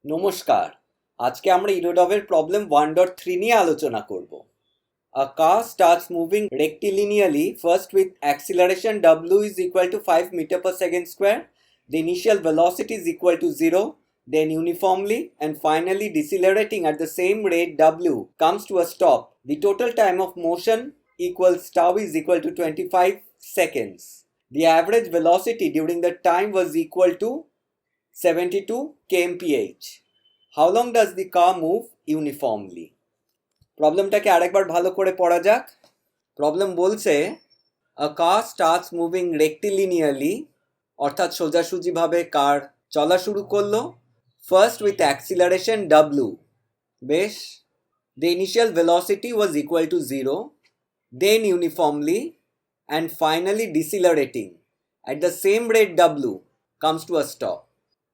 নমস্কার। আজকে আমরা ইরোডবের প্রবলেম 1.3 নিয়ে আলোচনা করব। A car starts moving rectilinearly first with acceleration w is equal to 5 meter per second square. The initial velocity is equal to 0, then uniformly and finally decelerating at the same rate w comes to a stop. The total time of motion equals tau is equal to 25 seconds. The average velocity during the time was equal to 72 kmph. How long does the car move uniformly? প্রবলেমটাকে আরেকবার ভালো করে পড়া যাক। Problem বলছে a car starts moving rectilinearly, অর্থাৎ সোজাসুজিভাবে কার চলা শুরু করলো, ফার্স্ট উইথ অ্যাক্সিলারেশন w। বেশ। the initial velocity was equal to 0, then uniformly and finally decelerating at the same rate w comes to a stop.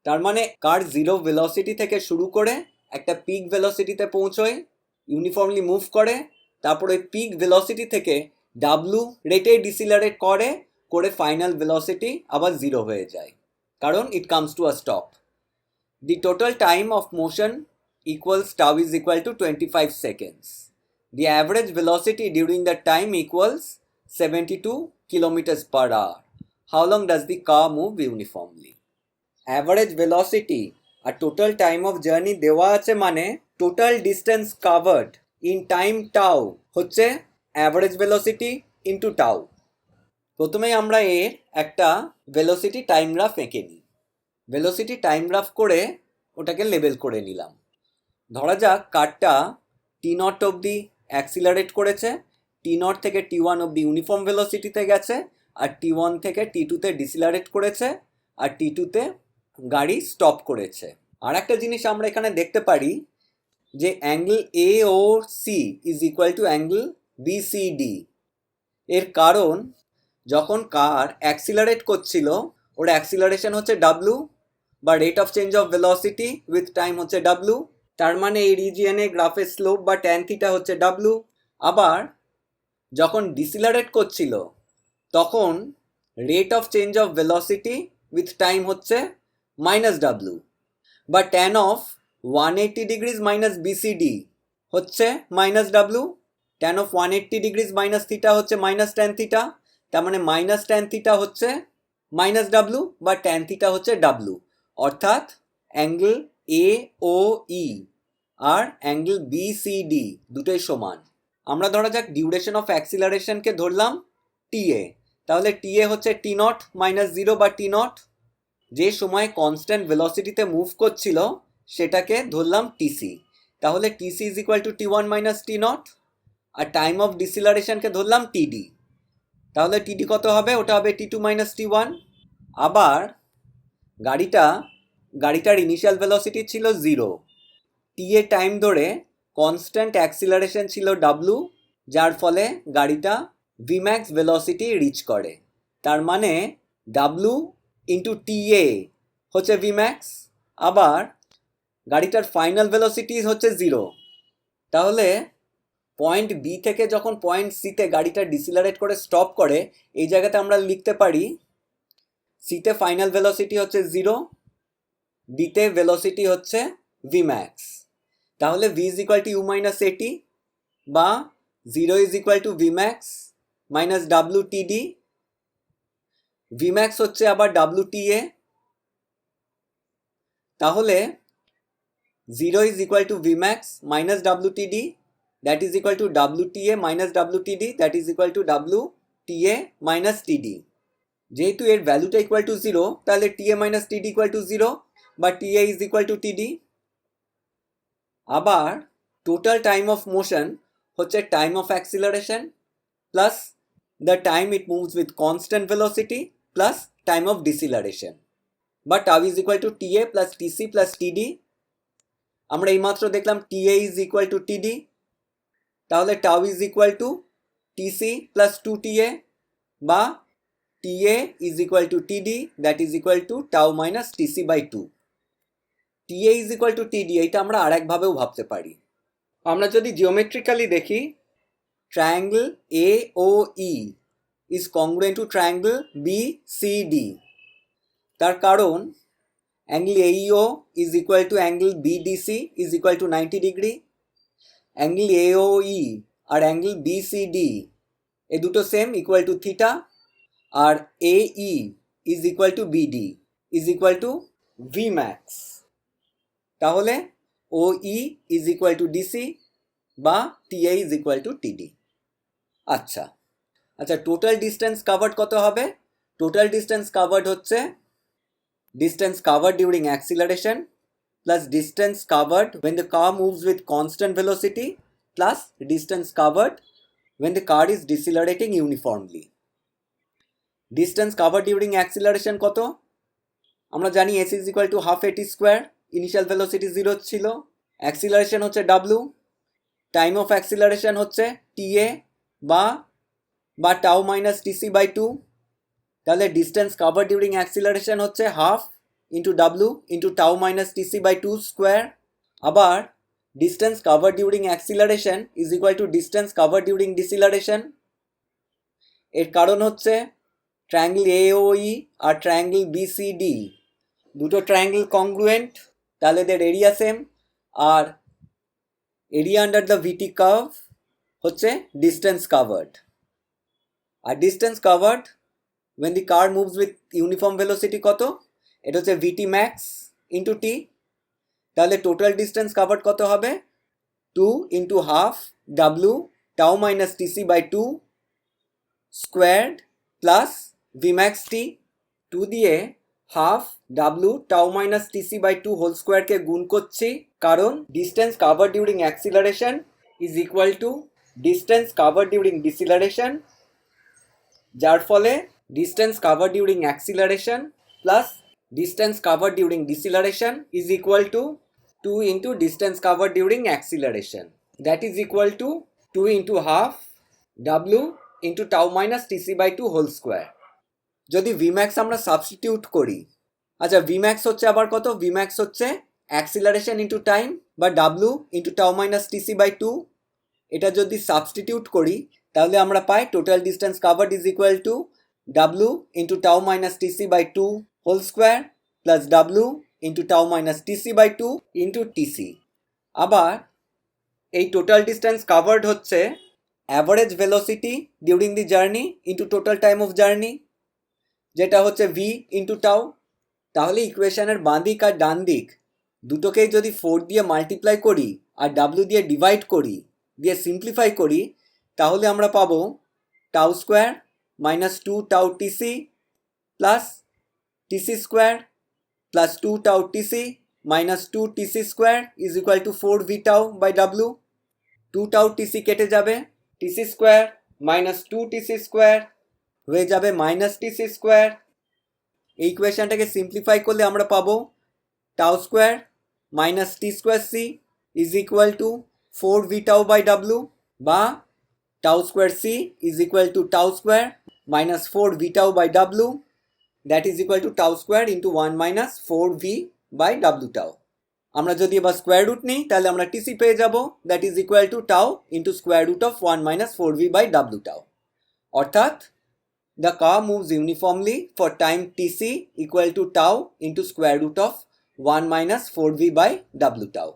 তার মানে কার জিরো ভেলোসিটি থেকে শুরু করে একটা পিক ভেলোসিটিতে পৌঁছয়, ইউনিফর্মলি মুভ করে, তারপর ওই পিক ভেলোসিটি থেকে ডাব্লু রেটে ডিসিলারেট করে ফাইনাল ভেলোসিটি আবার জিরো হয়ে যায়, কারণ it comes to a stop. The total time of motion equals tau is equal two 25 seconds. The average velocity during that time equals 72 kilometers per hour. How long does the car move uniformly? Average velocity আর total time of journey দেওয়া আছে, মানে total distance covered in time tau হচ্ছে average velocity into tau. প্রথমেই আমরা এর একটা velocity time graph এঁকে নিই। ভেলোসিটি টাইম গ্রাফ করে ওটাকে লেবেল করে নিলাম। ধরা যাক কারটা টি নট অবধি অ্যাক্সিলারেট করেছে, টি নট থেকে টি ওয়ান অবধি ইউনিফর্ম ভেলোসিটিতে গেছে, আর টি ওয়ান থেকে টি টুতে ডিসিলারেট করেছে, আর টি টুতে গাড়ি স্টপ করেছে। আর একটা জিনিস আমরা এখানে দেখতে পারি যে angle A O C is equal to angle BCD. এর কারণ যখন কার অ্যাক্সিলারেট করছিল ওর অ্যাক্সিলারেশন হচ্ছে ডাব্লু, বা rate of change of velocity with time হচ্ছে ডাব্লু। তার মানে এই রিজিয়নে গ্রাফের স্লোপ বা ট্যান থিটা হচ্ছে ডাব্লু। আবার যখন ডিসিলারেট করছিল তখন rate of change of velocity with time হচ্ছে মাইনাস ডাব্লু, বা tan of 180 degrees minus BCD হচ্ছে minus W. Tan of 180 degrees minus theta হচ্ছে মাইনাস ট্যান থিটা। তার মানে মাইনাস ট্যান থিটা হচ্ছে মাইনাস ডাব্লু, বা ট্যান থিটা হচ্ছে W. অর্থাৎ অ্যাঙ্গেল এ ও ই আর অ্যাঙ্গেল বিসিডি দুটোই সমান। আমরা ধরা যাক ডিউরেশন অফ অ্যাক্সিলারেশনকে ধরলাম টি এ। তাহলে টি এ হচ্ছে টি নট মাইনাস জিরো বা টি নট। যে সময় কনস্ট্যান্ট ভেলোসিটিতে মুভ করছিল সেটাকে ধরলাম টিসি। তাহলে T C is equal to T one minus T nought. আর টাইম অফ ডিসিলারেশনকে ধরলাম টিডি। তাহলে টিডি কত হবে? ওটা হবে T two minus T one. আবার গাড়িটার ইনিশিয়াল ভেলোসিটি ছিল জিরো। টি এ টাইম ধরে কনস্ট্যান্ট অ্যাক্সিলারেশন ছিল ডাব্লু, যার ফলে গাড়িটা ভিম্যাক্স ভেলোসিটি রিচ করে। তার মানে ডাব্লু ইন্টু টি এ হচ্ছে ভিম্যাক্স। আবার গাড়িটার ফাইনাল ভেলোসিটি হচ্ছে জিরো। তাহলে পয়েন্ট বি থেকে যখন পয়েন্ট সিতে গাড়িটা ডিসিলারেট করে স্টপ করে, এই জায়গাতে আমরা লিখতে পারি সিতে ফাইনাল ভেলোসিটি হচ্ছে জিরো, বিতে ভেলোসিটি হচ্ছে ভিম্যাক্স। তাহলে V is equal to U minus A T, বা zero is equal to V max minus W T D. V max হচ্ছে আবার ডাব্লু টি এ। তাহলে zero is equal to V max minus W T D, that is equal to W T A minus W T D, that is equal to W T A minus T D. যেহেতু এর ভ্যালুটা equal to zero, তাহলে টি A minus T D equal to zero, বা T A is equal to T D. আবার total time of motion হচ্ছে time of acceleration plus the time it moves with constant velocity plus time of deceleration, বা tau is equal to T A plus T C plus T D. আমরা এইমাত্র দেখলাম T A is equal to T D, তাহলে tau is equal to T C plus two T A, বা T A is equal to TD, that is equal to tau minus TC by two. T A is equal to TD এইটা আমরা আরেকভাবেও ভাবতে পারি। আমরা যদি geometrically দেখি, triangle A O E is congruent to triangle B C D. তার কারণ angle AEO is equal to angle BDC is equal to 90 degree. Angle AOE R angle BCD এ দুটো সেম ইকুয়াল টু থিটা, আর AE is equal to BD is equal to Vmax. তাহলে OE is equal to DC বা TA is equal to TD. আচ্ছা total distance covered কত হবে? Total distance covered হচ্ছে distance covered during acceleration plus distance covered when the car moves with constant velocity plus distance covered when the car is decelerating uniformly. Distance covered during acceleration কত? আমরা জানি s is equal to half at square. Initial velocity 0 ছিল, acceleration হচ্ছে w, time of acceleration হচ্ছে ta বা tau minus tc by 2. তাহলে distance cover during acceleration হচ্ছে half into W into tau minus TC by 2 square. আবার distance cover during acceleration is equal to distance cover during deceleration. এর কারণ হচ্ছে triangle AOE আর triangle BCD দুটো triangle congruent, তাহলে এদের এরিয়া সেম, আর area under the V T curve হচ্ছে ডিস্টেন্স কাভার্ড। আর distance covered when the car moves with uniform velocity কত? এটা হচ্ছে VT max into T। তাহলে টোটাল ডিস্টেন্স কাভার্ড কত হবে? 2 into half W tau minus TC by 2 squared plus Vmax T। 2 দিয়ে half W tau minus TC by 2 whole square কে গুণ করছি, কারণ distance covered during acceleration is equal to distance covered during deceleration, যার ফলে distance covered during acceleration plus distance covered during deceleration is equal to 2 into distance covered during acceleration, that is equal to 2 into half W into tau minus TC by 2 whole square। যদি Vmax আমরা substitute করি, আচ্ছা Vmax হচ্ছে আবার কত? Vmax হচ্ছে acceleration into time বা W into tau minus TC by 2। এটা যদি সাবস্টিটিউট করি তাহলে আমরা পাই total distance covered is equal to W into tau minus TC by 2 whole square plus W into tau minus TC by 2 into TC। আবার এই total distance covered হচ্ছে average velocity during the journey into total time of journey, যেটা হচ্ছে V into tau. তাহলে ইকুয়েশনের বাঁ দিক আর ডান দিক দুটোকেই যদি 4 দিয়ে মাল্টিপ্লাই করি আর W দিয়ে ডিভাইড করি, দিয়ে সিম্পলিফাই করি, তাহলে আমরা পাবো tau square minus 2 tau TC plus TC square plus 2 tau TC minus 2 TC square is equal to 4 V tau by W। 2 tau TC কেটে যাবে, TC square minus 2 TC square হয়ে যাবে minus TC square। এই ইকুয়েশনটাকে simplify করলে আমরা পাবো tau square minus T square C is equal to 4 V tau by W, বা tau square C is equal to tau square minus 4 V tau by W, that is equal to tau square into 1 minus 4 V by W tau। আমরা যদি এবার square root নিই তাহলে আমরা TC পেয়ে যাব, that is equal to tau into square root of 1 minus 4 V by W tau। অর্থাৎ the car moves uniformly for time TC equal to tau into square root of 1 minus 4 V by W tau।